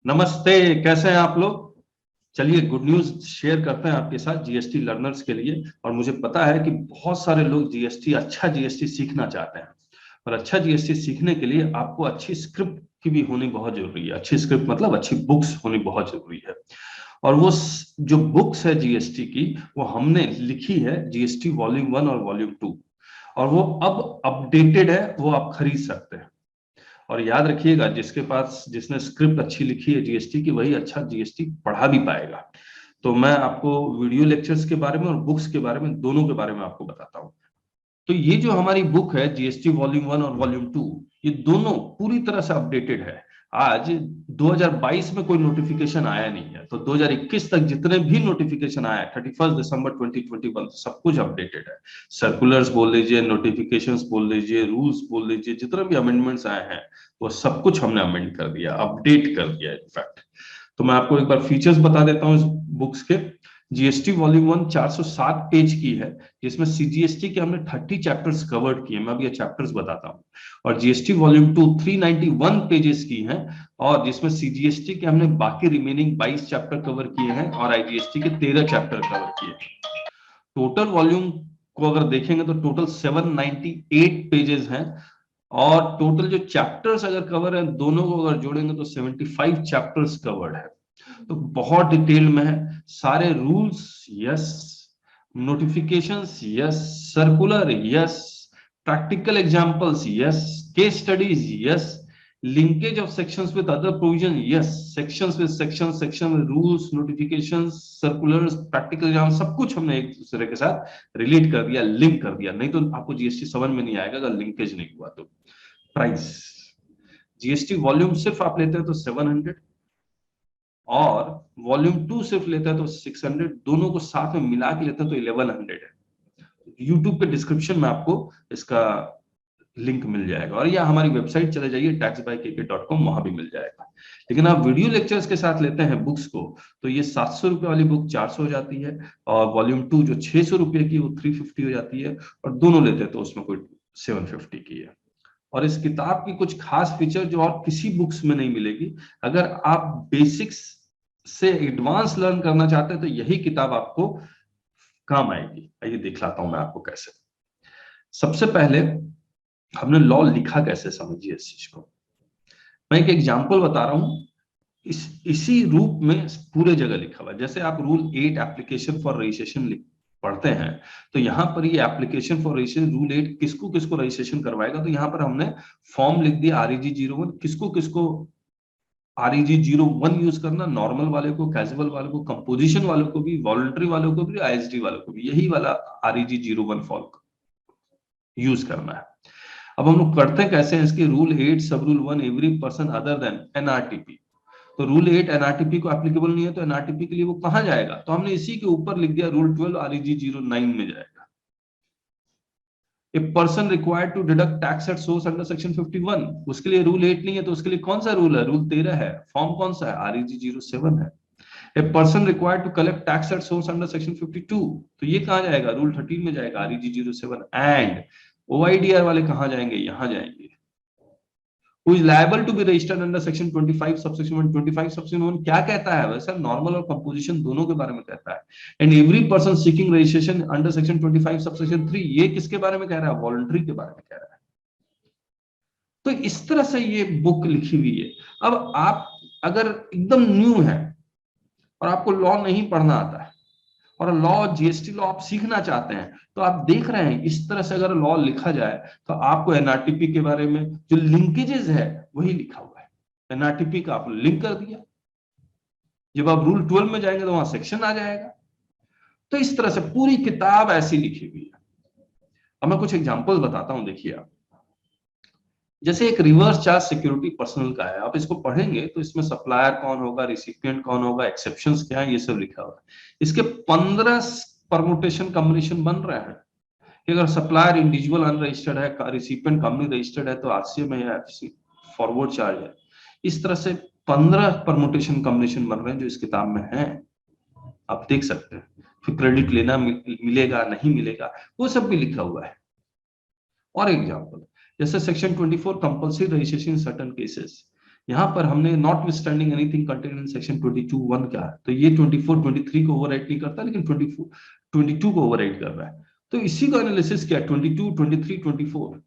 नमस्ते, कैसे हैं आप लोग। चलिए गुड न्यूज शेयर करते हैं आपके साथ जीएसटी लर्नर्स के लिए। और मुझे पता है कि बहुत सारे लोग अच्छा जीएसटी सीखना चाहते हैं। और अच्छा जीएसटी सीखने के लिए आपको अच्छी स्क्रिप्ट की भी होनी बहुत जरूरी है। अच्छी स्क्रिप्ट मतलब अच्छी बुक्स होनी बहुत जरूरी है। और वो जो बुक्स है जीएसटी की, वो हमने लिखी है, जीएसटी वॉल्यूम 1 और वॉल्यूम 2। और वो अब अपडेटेड है, वो आप खरीद सकते हैं। और याद रखिएगा, जिसने स्क्रिप्ट अच्छी लिखी है जीएसटी की, वही अच्छा जीएसटी पढ़ा भी पाएगा। तो मैं आपको वीडियो लेक्चर्स के बारे में और बुक्स के बारे में, दोनों के बारे में आपको बताता हूँ। तो ये जो हमारी बुक है जीएसटी वॉल्यूम 1 और वॉल्यूम 2, ये दोनों पूरी तरह से अपडेटेड है। आज 2022 में कोई नोटिफिकेशन आया नहीं है, तो 2021 तक जितने भी नोटिफिकेशन आया 31 दिसंबर 2021, सब कुछ अपडेटेड है। सर्कुलर्स बोल लीजिए, नोटिफिकेशंस बोल लीजिए, रूल्स बोल लीजिए, जितने भी अमेंडमेंट्स आए हैं वो सब कुछ हमने अमेंड कर दिया, अपडेट कर दिया इनफैक्ट। तो मैं आपको एक बार फीचर्स बता देता हूँ इस बुक्स के। जीएसटी वॉल्यूम 1 407 पेज की है, जिसमें सीजीएसटी के हमने 30 चैप्टर्स कवर्ड किए। मैं अभी ये चैप्टर्स बताता हूँ। और जीएसटी वॉल्यूम 2 391 पेजेस की है, और जिसमें सीजीएसटी के हमने बाकी रिमेनिंग 22 चैप्टर कवर किए हैं और आईजीएसटी के 13 चैप्टर कवर किए हैं। टोटल वॉल्यूम को अगर देखेंगे तो टोटल 798 पेजेस हैं। और टोटल जो चैप्टर्स अगर कवर है, दोनों को अगर जोड़ेंगे तो 75 चैप्टर्स कवर्ड है। तो बहुत डिटेल में है। सारे rules yes, notifications yes, circular yes, practical examples yes, case studies yes, linkage of sections with other provision yes, sections with section, section with rules, notifications, circulars, practical exam, सब कुछ हमने एक दूसरे के साथ रिलेट कर दिया, लिंक कर दिया। नहीं तो आपको जीएसटी समझ में नहीं आएगा अगर लिंकेज नहीं हुआ तो। प्राइस, जीएसटी वॉल्यूम सिर्फ आप लेते हैं तो 700, और वॉल्यूम 2 सिर्फ लेता है तो 600, दोनों को साथ में मिला के लेते हैं तो 1100 है। यूट्यूब पे डिस्क्रिप्शन में आपको इसका लिंक मिल जाएगा, और या हमारी वेबसाइट चले जाइए taxbykk.com, वहां भी मिल जाएगा। लेकिन आप वीडियो लेक्चर्स के साथ लेते हैं बुक्स को, तो ये 700 रुपए वाली बुक 400 हो जाती है, और वॉल्यूम 2 जो 600 रुपए की, वो 350 हो जाती है, और दोनों लेते हैं तो उसमें कोई 750 की है। और इस किताब की कुछ खास फीचर जो और किसी बुक्स में नहीं मिलेगी। अगर आप बेसिक्स से एडवांस लर्न करना चाहते हैं तो यही किताब आपको काम आएगी। आइए दिखलाता हूं मैं आपको कैसे। सबसे पहले हमने लॉ लिखा कैसे, समझिए इस चीज को। मैं एक एग्जांपल बता रहा हूं, इसी रूप में पूरे जगह लिखा हुआ है। जैसे आप रूल 8 एप्लीकेशन फॉर रजिस्ट्रेशन पढ़ते हैं, तो यहाँ पर ये एप्लीकेशन फॉर रजिस्ट्रेशन रूल 8 किसको किसको रजिस्ट्रेशन करवाएगा, तो यहाँ पर हमने फॉर्म लिख दिया REG 01, किसको किसको REG 01 यूज करना, नॉर्मल वाले को, कैजुअल वाले को, कंपोजिशन वालों को भी, वॉलंटरी वालों को भी, ISD वालों को भी, यही वाला REG 01 फॉर्म यूज करना है। अब हम लोग करते कैसे हैं इसके, रूल 8 सब rule 1 every person other than NRTP। तो रूल 8 NRTP को एप्लीकेबल नहीं है, तो NRTP के लिए वो कहां जाएगा, तो हमने इसी के ऊपर लिख दिया रूल 12 REG 09 में जाएगा। A person required to deduct tax at source under section 51, उसके लिए रूल 8 नहीं है, तो उसके लिए कौन सा रूल है, रूल 13 है। फॉर्म कौन सा है, REG 07 है। A person required to collect tax at source under section 52, तो ये कहां जाएगा, रूल 13 में जाएगा, REG 07। एंड OIDR वाले कहां जाएंगे, यहां जाएंगे। Who is liable to be registered under section 25 subsection 1, 25 subsection 1 क्या कहता है, वैसे नॉर्मल और कंपोजिशन दोनों के बारे में कहता है। And every person seeking registration under section 25 subsection 3, ये किसके बारे में कह रहा है, वॉलंटरी के बारे में कह रहा है। तो इस तरह से ये बुक लिखी हुई है। अब आप अगर एकदम न्यू है और आपको लॉ नहीं पढ़ना आता है, और लॉ, जीएसटी लॉ आप सीखना चाहते हैं, तो आप देख रहे हैं इस तरह से अगर लॉ लिखा जाए, तो आपको NRTP के बारे में जो लिंकेजेस है वही लिखा हुआ है। NRTP का आपने लिंक कर दिया, जब आप रूल 12 में जाएंगे तो वहां सेक्शन आ जाएगा। तो इस तरह से पूरी किताब ऐसी लिखी हुई है। अब मैं कुछ एग्जांपल्स बताता हूं, देखिए आप। जैसे एक रिवर्स चार्ज सिक्योरिटी पर्सनल का है, आप इसको पढ़ेंगे तो इसमें सप्लायर कौन होगा, रिसिपिएंट कौन होगा, एक्सेप्शंस क्या है, ये सब लिखा हुआ है। इसके 15 परमुटेशन कॉम्बिनेशन बन रहे हैं कि अगर सप्लायर इंडिविजुअल अनरजिस्टर्ड है, रिसिपिएंट कंपनी रजिस्टर्ड है, तो RCM या FC फॉरवर्ड चार्ज है। इस तरह से 15 परमुटेशन कॉम्बिनेशन बन रहे हैं जो इस किताब में है, आप देख सकते हैं। फिर क्रेडिट लेना मिलेगा नहीं मिलेगा, वो सब भी लिखा हुआ है। और एग्जांपल, जैसे section 24 compulsory registration in certain cases, यहाँ पर हमने not withstanding anything contain in section 22(1) क्या है, तो ये 24 23 को ओवरराइड नहीं करता, लेकिन 24 22 को ओवरराइड कर रहा है। तो इसी का एनालिसिस क्या है, 22 23 24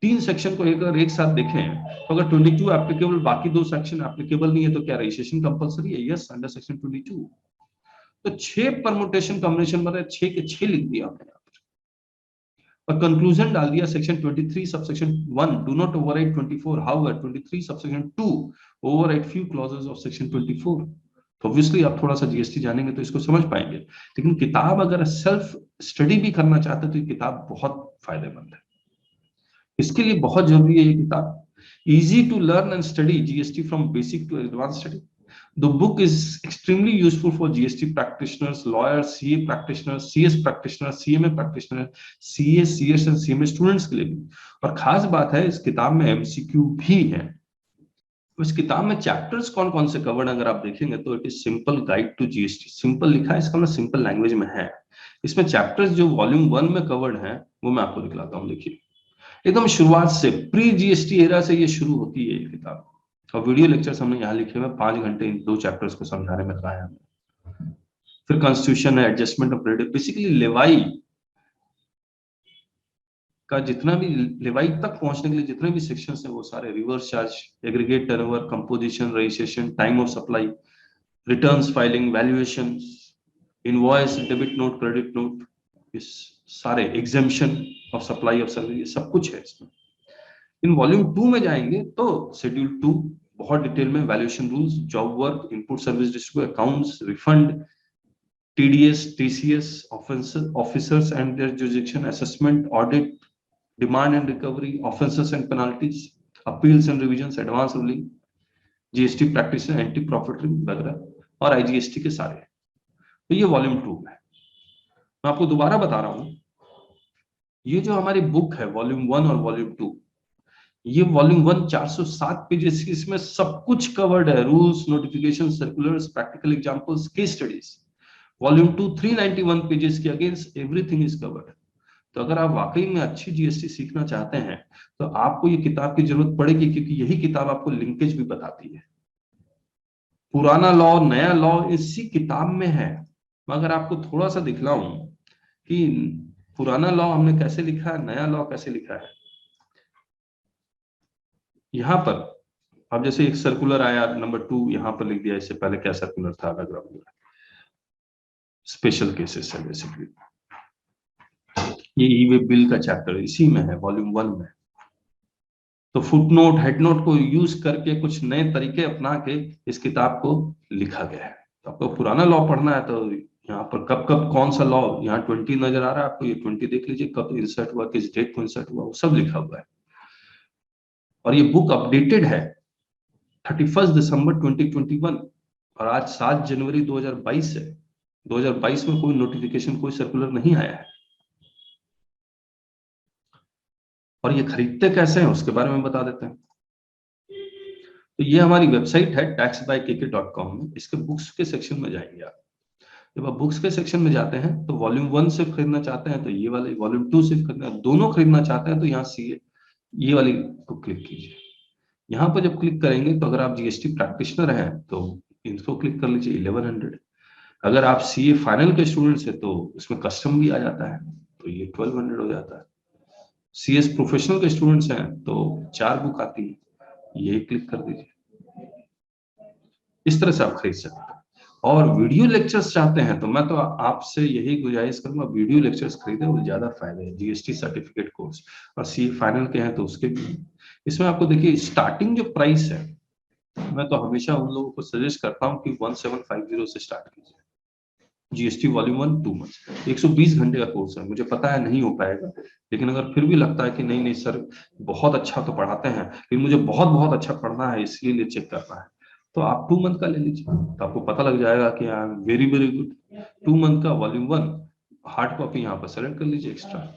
तीन सेक्शन को एक साथ देखें तो अगर 22 एप्लीकेबल, बाकी दो सेक्शन एप्लीकेबल नहीं है, तो क्या रजिस्ट्रेशन कंपलसरी है? Yes, under section 22। तो 6 परमुटेशन कॉम्बिनेशन बने, 6 के 6 लिख दिया हमने और कंक्लूजन डाल दिया section 23 subsection 1 do not override 24, however 23 subsection 2 override few clauses of section 24। तो ऑब्वियसली आप थोड़ा सा जीएसटी जानेंगे तो इसको समझ पाएंगे, लेकिन किताब अगर सेल्फ स्टडी भी करना चाहते हैं तो ये किताब बहुत फायदेमंद है। इसके लिए बहुत जरूरी है ये किताब, easy to learn and study GST from basic to advance study. The book is extremely useful for GST practitioners, lawyers, CA practitioners, CS practitioners, CMA practitioners, CA, CS and CMA students के लिए भी। और खास बात है इस किताब में MCQ भी है। इस किताब में चैप्टर्स कौन कौन से कवर्ड अगर आप देखेंगे तो it is simple guide to GST, simple लिखा है, इसका मतलब सिंपल लैंग्वेज में है। इसमें चैप्टर्स जो वॉल्यूम 1 में कवर्ड हैं वो मैं आपको दिखलाता हूँ। देखिए एकदम शुरुआत से प्री जीएसटी एरा से ये शुरू होती है ये किताब, और वीडियो लेक्चर्स हमने यहाँ लिखे हुए 5 घंटे इन 2 चैप्टर्स को समझाने में लगाया हमने। फिर कॉन्स्टिट्यूशन है, एडजस्टमेंट ऑफ क्रेडिट, बेसिकली लेवाई का जितना भी, लेवाई तक पहुंचने के लिए जितने भी सेक्शंस हैं वो सारे, reverse charge, aggregate turnover, composition, registration, time of supply, returns filing, valuation, invoice, debit note, credit note, इस सारे exemption of supply of service, ये सब कुछ है इसमें। इन वॉल्यूम 2 में जाएंगे तो शेड्यूल 2 बहुत डिटेल में, valuation rules, job work, input service distribute, accounts, refund, TDS, TCS, officers and their jurisdiction, assessment, audit, demand and recovery, offences and penalties, appeals and revisions, advance ruling, GST practice, anti profiteering वगैरह और IGST के सारे। तो ये volume 2 है। मैं आपको दोबारा बता रहा हूं, ये जो हमारी बुक है वॉल्यूम 1 और वॉल्यूम 2, ये वॉल्यूम 1 407 पेजेस की, इसमें सब कुछ कवर्ड है, rules, notification, circulars, practical examples, case studies. Volume 2 391 pages की, अगेंस्ट एवरीथिंग इज कवर्ड। तो अगर आप वाकई में अच्छी जीएसटी सीखना चाहते हैं तो आपको ये किताब की जरूरत पड़ेगी, क्योंकि यही किताब आपको लिंकेज भी बताती है। पुराना लॉ, नया लॉ इसी किताब में है। मगर आपको थोड़ा सा दिखलाऊं कि पुराना लॉ हमने कैसे लिखा है, नया लॉ कैसे लिखा है। यहां पर अब जैसे एक सर्कुलर आया नंबर 2, यहां पर लिख दिया, इससे पहले क्या सर्कुलर था, अलग स्पेशल केसेस है बेसिकली। ये ई वे बिल का चैप्टर इसी में है वॉल्यूम 1 में। तो फुटनोट, हेडनोट को यूज करके कुछ नए तरीके अपना के इस किताब को लिखा गया है। तो आपको पुराना लॉ पढ़ना है तो यहाँ पर कब कब कौन सा लॉ, यहाँ 20 नजर आ रहा है आपको, ये 20 देख लीजिए, कब इंसर्ट हुआ, किस डेट को इंसर्ट हुआ, वो सब लिखा हुआ है। और ये बुक अपडेटेड है 31 दिसंबर 2021 और आज 7 जनवरी 2022 है। 2022 में कोई नोटिफिकेशन, कोई सर्कुलर नहीं आया है। और ये खरीदते कैसे हैं उसके बारे में बता देते हैं। तो ये हमारी वेबसाइट है taxbykk.com में, इसके बुक्स के सेक्शन में जाएंगे आप। जब आप बुक्स के सेक्शन में जाते हैं तो वॉल्यूम 1 सिर्फ खरीदना चाहते हैं तो ये वाले, वॉल्यूम 2 सिर्फ खरीदना, दोनों खरीदना चाहते हैं तो यहाँ सीए ये वाली को क्लिक कीजिए। यहाँ पर जब क्लिक करेंगे तो अगर आप जीएसटी प्रैक्टिशनर हैं तो इनको क्लिक कर लीजिए 1100। अगर आप सीए फाइनल के स्टूडेंट्स हैं तो उसमें कस्टम भी आ जाता है तो ये 1200 हो जाता है। सीएस प्रोफेशनल के स्टूडेंट्स हैं तो 4 बुक आती है, ये क्लिक कर दीजिए। इस तरह से आप खरीद सकते हैं। और वीडियो लेक्चर्स चाहते हैं तो मैं तो आपसे यही गुजारिश करूंगा, वीडियो लेक्चर्स खरीदें, वो ज्यादा फायदे है। जीएसटी सर्टिफिकेट कोर्स और सीए फाइनल के हैं तो उसके भी। इसमें आपको देखिए स्टार्टिंग जो प्राइस है, मैं तो हमेशा उन लोगों को सजेस्ट करता हूं कि 1750 से स्टार्ट कीजिए। जीएसटी वॉल्यूम 1 2 मंथ्स, 120 घंटे का कोर्स है। मुझे पता है नहीं हो पाएगा, लेकिन अगर फिर भी लगता है कि नहीं नहीं सर बहुत अच्छा तो पढ़ाते हैं लेकिन मुझे बहुत बहुत अच्छा पढ़ना है, इसलिए चेक करना है, तो आप 2 मंथ का ले लीजिए। तो आपको पता लग जाएगा कि I am very very good. 2 month का वॉल्यूम 1 हार्ड कॉपी यहाँ पर सेलेक्ट कर लीजिए, एक्स्ट्रा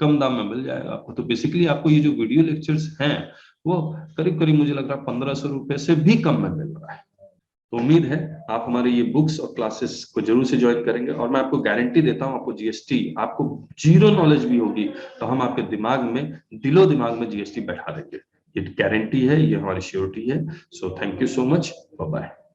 कम दाम में मिल जाएगा आपको। तो बेसिकली आपको ये जो वीडियो लेक्चर्स हैं वो करीब करीब मुझे लग रहा है 1500 रुपए से भी कम में मिल रहा है। तो उम्मीद है आप हमारे ये बुक्स और क्लासेस को जरूर से ज्वाइन करेंगे। और मैं आपको गारंटी देता हूं, आपको जीएसटी, आपको जीरो नॉलेज भी होगी तो हम आपके दिमाग में, दिलो दिमाग में जीएसटी बैठा देंगे। ये गारंटी है, ये हमारी श्योरिटी है। So thank you so much, bye bye.